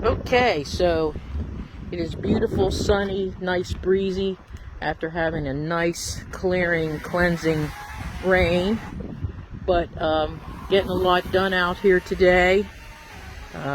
Okay, so it is beautiful, sunny, nice, breezy after having a nice, clearing, cleansing rain. But getting a lot done out here today.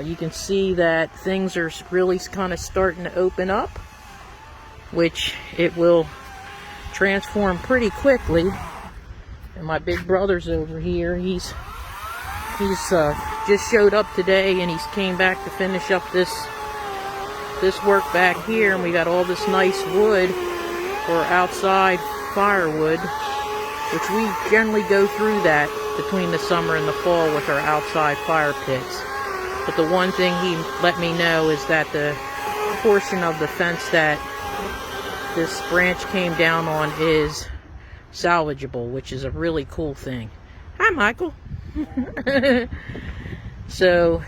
You can see that things are really kind of starting to open up, which it will transform pretty quickly. And my big brother's over here. He's just showed up today, and he's came back to finish up this work back here. And we got all this nice wood for outside firewood, which we generally go through that between the summer and the fall with our outside fire pits. But the one thing he let me know is that the portion of the fence that this branch came down on is salvageable, which is a really cool thing. Hi, Michael. So,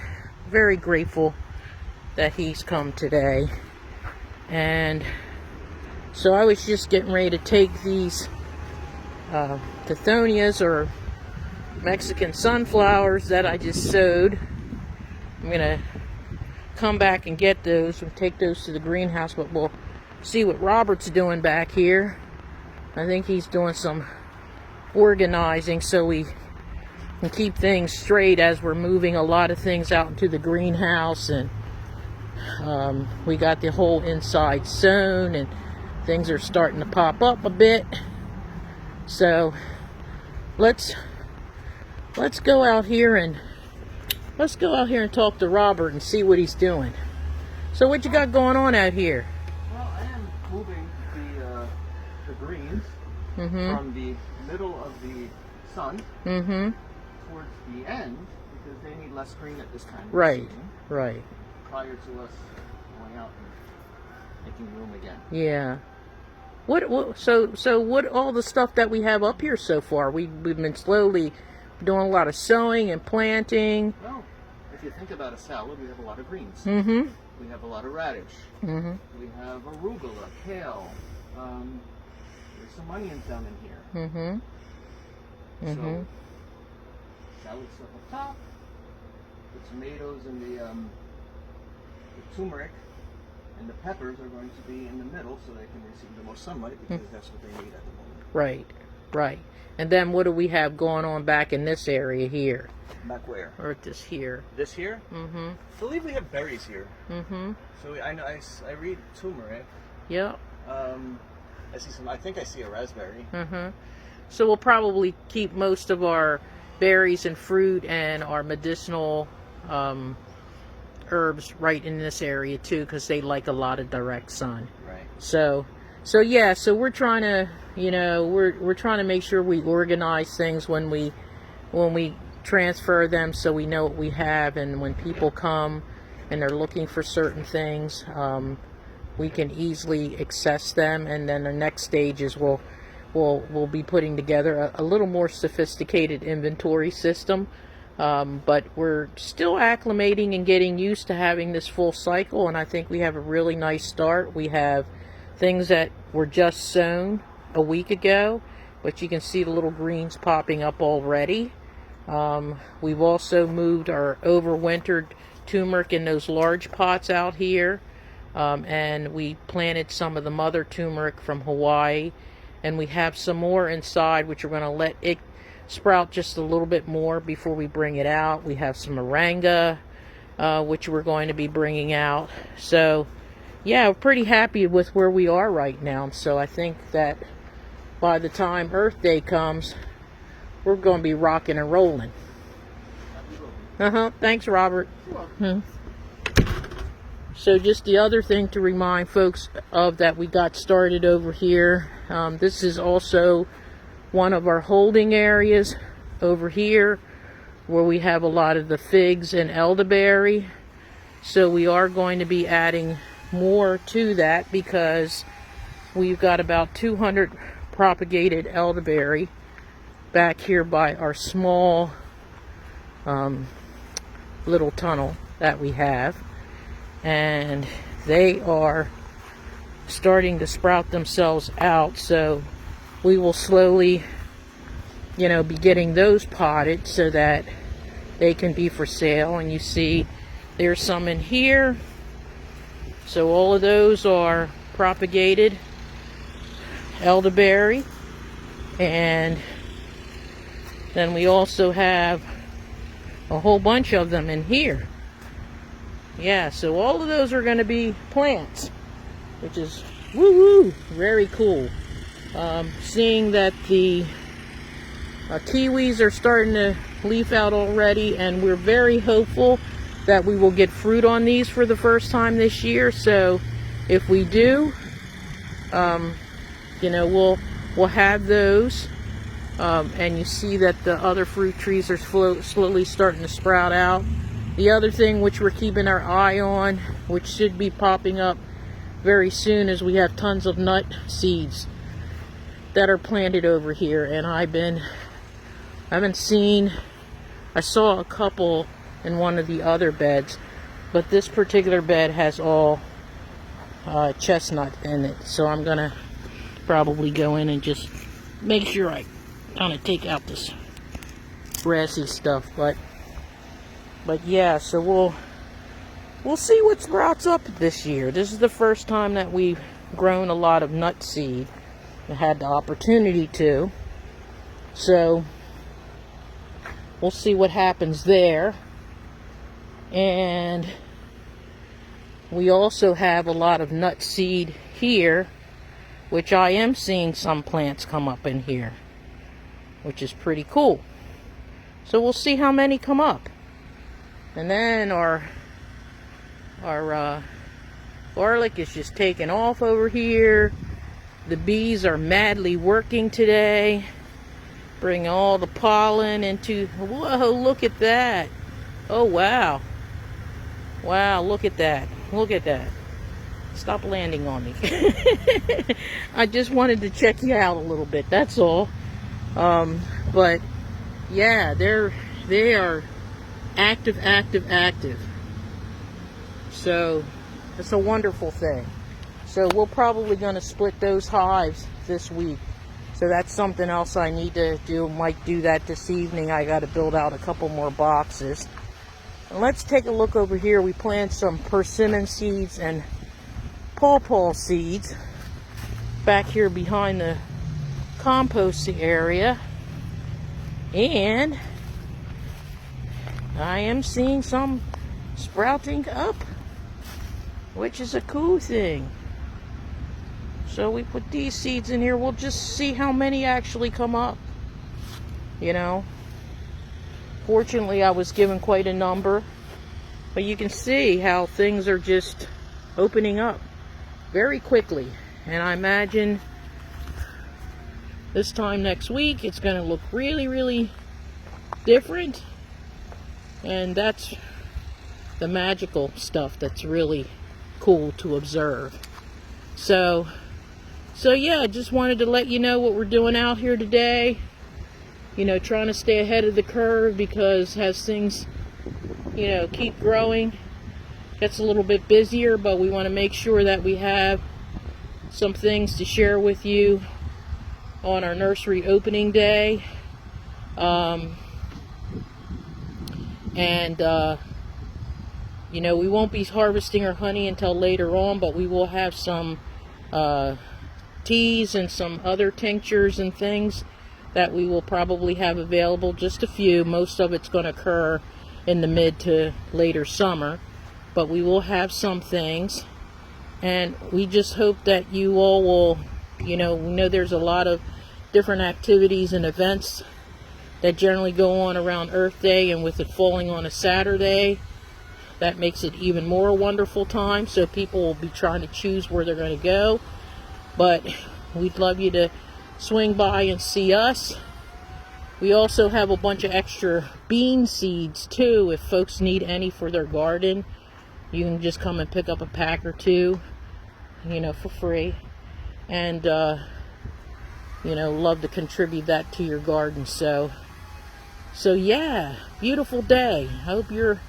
very grateful that he's come today. And so I was just getting ready to take these Tithonias, or Mexican sunflowers, that I just sowed. I'm going to come back and get those and take those to the greenhouse, but we'll see what Robert's doing back here. I think he's doing some organizing so we can keep things straight as we're moving a lot of things out into the greenhouse. And we got the whole inside sown, and things are starting to pop up a bit. So let's go out here and talk to Robert and see what he's doing. So what you got going on out here? Well, I am moving the greens from the middle of the sun towards the end, because they need less green at this time of Right, season, right. prior to us going out and making room again. Yeah. So what all the stuff that we have up here so far? We've been slowly doing a lot of sowing and planting. Well, if you think about a salad, we have a lot of greens. Mm-hmm. We have a lot of radish. Mm-hmm. We have arugula, kale. There's some onions down in here. Mm-hmm. Mm-hmm. So, salad stuff up top. The tomatoes and the turmeric and the peppers are going to be in the middle, so they can receive the most sunlight, because that's what they need at the moment. Right, right. And then what do we have going on back in this area here? Back where? Or this here? This here? Mm-hmm. I believe we have berries here. Mm-hmm. So I know I read turmeric. Yep. I see some. I think I see a raspberry. Mm-hmm. So we'll probably keep most of our berries and fruit and our medicinal herbs right in this area too, because they like a lot of direct sun. Right. So yeah. So we're trying to, we're trying to make sure we organize things when we transfer them, so we know what we have, and when people come and they're looking for certain things, we can easily access them. And then the next stage is we'll be putting together a little more sophisticated inventory system. But we're still acclimating and getting used to having this full cycle, and I think we have a really nice start. We have things that were just sown a week ago, but you can see the little greens popping up already. We've also moved our overwintered turmeric in those large pots out here, and we planted some of the mother turmeric from Hawaii, and we have some more inside, which we're going to let it sprout just a little bit more before we bring it out. We have some moringa, which we're going to be bringing out. So yeah, we're pretty happy with where we are right now. So I think that by the time Earth Day comes, we're going to be rocking and rolling. Thanks, Robert. So just the other thing to remind folks of that we got started over here. This is also one of our holding areas over here, where we have a lot of the figs and elderberry. So we are going to be adding more to that, because we've got about 200 propagated elderberry back here by our small little tunnel that we have, and they are starting to sprout themselves out. So we will slowly, be getting those potted so that they can be for sale. And you see There's some in here. So all of those are propagated elderberry. And then we also have a whole bunch of them in here. Yeah, so all of those are going to be plants, which is woo-woo, very cool. Seeing that the kiwis are starting to leaf out already, and we're very hopeful that we will get fruit on these for the first time this year. So if we do, you know, we'll have those. And you see that the other fruit trees are slowly starting to sprout out. The other thing which we're keeping our eye on, which should be popping up very soon, is we have tons of nut seeds that are planted over here. And I saw a couple in one of the other beds, but this particular bed has all chestnut in it. So I'm gonna probably go in and just make sure I kind of take out this grassy stuff. But yeah, so we'll see what sprouts up this year. This is the first time that we've grown a lot of nut seed. I had the opportunity to, so we'll see what happens there. And we also have a lot of nut seed here, which I am seeing some plants come up in here, which is pretty cool. So we'll see how many come up. And then our garlic is just taking off over here. The bees are madly working today, bring all the pollen into. Whoa, look at that. Oh wow. Wow, look at that. Look at that. Stop landing on me. I just wanted to check you out a little bit, that's all. But yeah, they are active. So it's a wonderful thing. So we're probably going to split those hives this week. So that's something else I need to do. Might do that this evening. I got to build out a couple more boxes. And let's take a look over here. We planted some persimmon seeds and pawpaw seeds back here behind the composting area. And I am seeing some sprouting up, which is a cool thing. So we put these seeds in here. We'll just see how many actually come up. You know, fortunately I was given quite a number, but you can see how things are just opening up very quickly. And I imagine this time next week it's going to look really different. And that's the magical stuff that's really cool to observe. So yeah, I just wanted to let you know what we're doing out here today. You know, trying to stay ahead of the curve, because as things, you know, keep growing, gets a little bit busier, but we want to make sure that we have some things to share with you on our nursery opening day. You know, we won't be harvesting our honey until later on, but we will have some teas and some other tinctures and things that we will probably have available. Just a few. Most of it's going to occur in the mid to later summer, but we will have some things. And we just hope that you all will, you know, we know there's a lot of different activities and events that generally go on around Earth Day, and with it falling on a Saturday, that makes it even more a wonderful time. So people will be trying to choose where they're going to go. But we'd love you to swing by and see us. We also have a bunch of extra bean seeds too. If folks need any for their garden, you can just come and pick up a pack or two, you know, for free. And, you know, love to contribute that to your garden. So yeah, beautiful day. I hope you're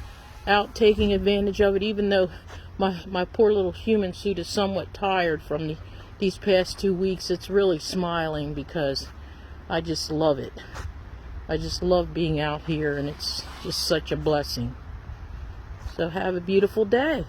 out taking advantage of it, even though my poor little human suit is somewhat tired from these past 2 weeks. It's really smiling because I just love it. I just love being out here, and it's just such a blessing. So have a beautiful day.